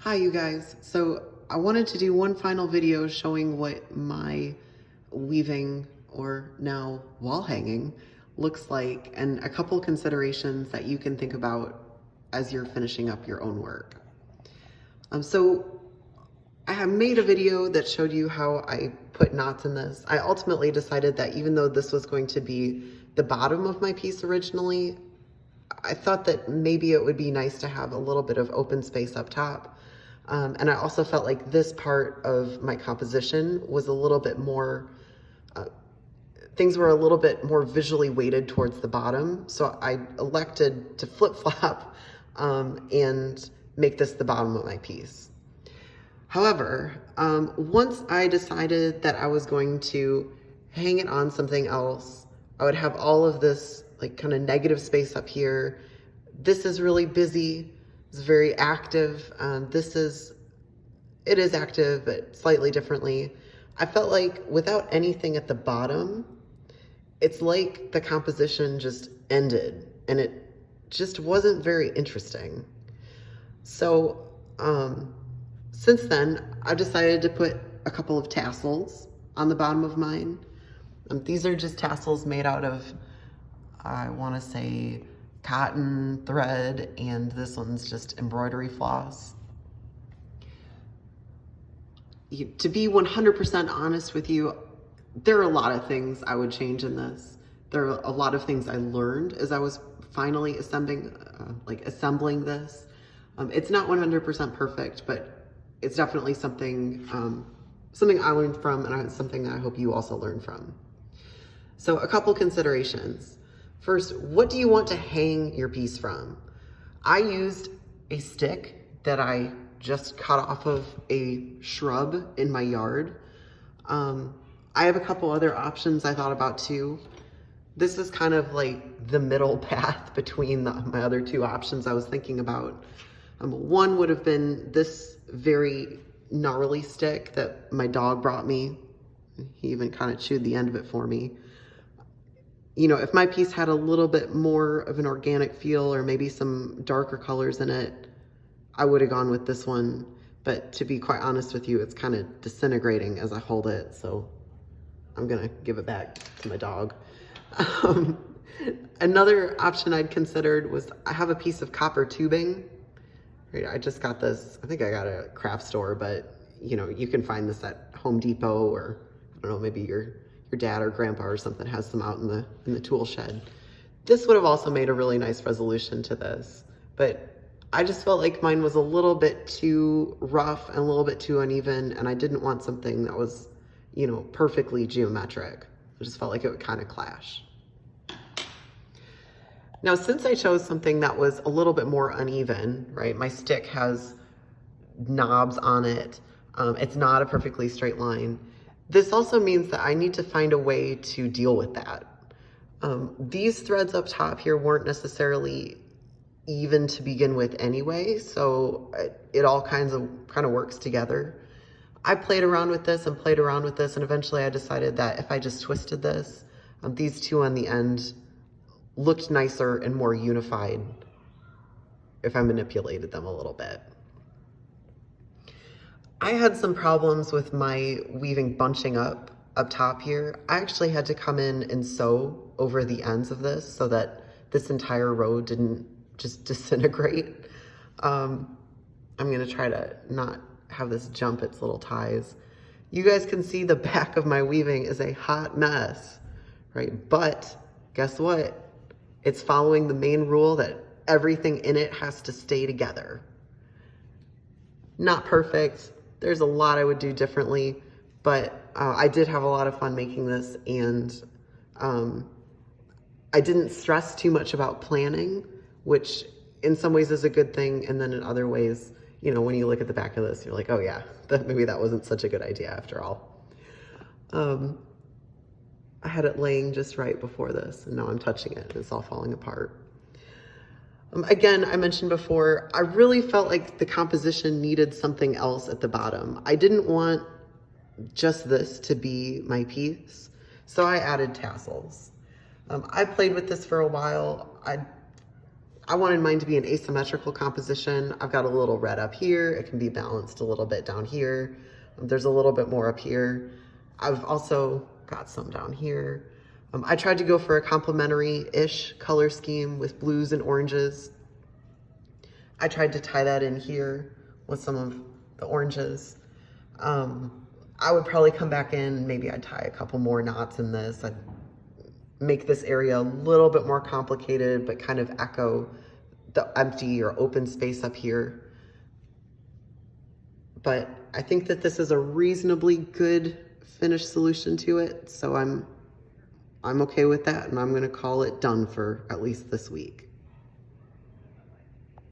Hi, you guys. So I wanted to do one final video showing what my weaving, or now wall hanging, looks like, and a couple considerations that you can think about as you're finishing up your own work. So I have made a video that showed you how I put knots in this. I ultimately decided that even though this was going to be the bottom of my piece originally, I thought that maybe it would be nice to have a little bit of open space up top. And I also felt like this part of my composition was a little bit more, things were a little bit more visually weighted towards the bottom. So I elected to flip-flop and make this the bottom of my piece. However, once I decided that I was going to hang it on something else, I would have all of this like kind of negative space up here. This is really busy. It's very active. It is active, but slightly differently. I felt like without anything at the bottom, it's like the composition just ended and it just wasn't very interesting. So, since then, I've decided to put a couple of tassels on the bottom of mine. These are just tassels made out of, I want to say, cotton thread, and this one's just embroidery floss. To be 100% honest with you, there are a lot of things I would change in this. There are a lot of things I learned as I was finally assembling this. It's not 100% perfect, but it's definitely something I learned from, and something that I hope you also learn from. So a couple considerations. First, what do you want to hang your piece from? I used a stick that I just cut off of a shrub in my yard. I have a couple other options I thought about too. This is kind of like the middle path between my other two options I was thinking about. One would have been this very gnarly stick that my dog brought me. He even kind of chewed the end of it for me. You know, if my piece had a little bit more of an organic feel or maybe some darker colors in it, I would have gone with this one. But to be quite honest with you, it's kind of disintegrating as I hold it, so I'm gonna give it back to my dog. Another option I'd considered was I have a piece of copper tubing. I just got this, I think I got it at a craft store, but you know, you can find this at Home Depot, or I don't know, maybe your dad or grandpa or something has some out in the tool shed. This would have also made a really nice resolution to this, but I just felt like mine was a little bit too rough and a little bit too uneven, and I didn't want something that was, you know, perfectly geometric. I just felt like it would kind of clash. Now, since I chose something that was a little bit more uneven, right? My stick has knobs on it. It's not a perfectly straight line. This also means that I need to find a way to deal with that. These threads up top here weren't necessarily even to begin with anyway, so it all kind of works together. I played around with this and played around with this, and eventually I decided that if I just twisted this, these two on the end looked nicer and more unified if I manipulated them a little bit. I had some problems with my weaving bunching up top here. I actually had to come in and sew over the ends of this so that this entire row didn't just disintegrate. I'm gonna try to not have this jump its little ties. You guys can see the back of my weaving is a hot mess, right? But guess what? It's following the main rule that everything in it has to stay together. Not perfect. There's a lot I would do differently, but I did have a lot of fun making this, and I didn't stress too much about planning, which in some ways is a good thing, and then in other ways, you know, when you look at the back of this, you're like, oh yeah, maybe that wasn't such a good idea after all. I had it laying just right before this, and now I'm touching it and it's all falling apart. Again, I mentioned before, I really felt like the composition needed something else at the bottom. I didn't want just this to be my piece, so I added tassels. I played with this for a while. I wanted mine to be an asymmetrical composition. I've got a little red up here. It can be balanced a little bit down here. There's a little bit more up here. I've also got some down here. I tried to go for a complementary-ish color scheme with blues and oranges. I tried to tie that in here with some of the oranges. I would probably come back in, maybe I'd tie a couple more knots in this. I'd make this area a little bit more complicated, but kind of echo the empty or open space up here. But I think that this is a reasonably good finished solution to it. So I'm okay with that, and I'm gonna call it done for at least this week.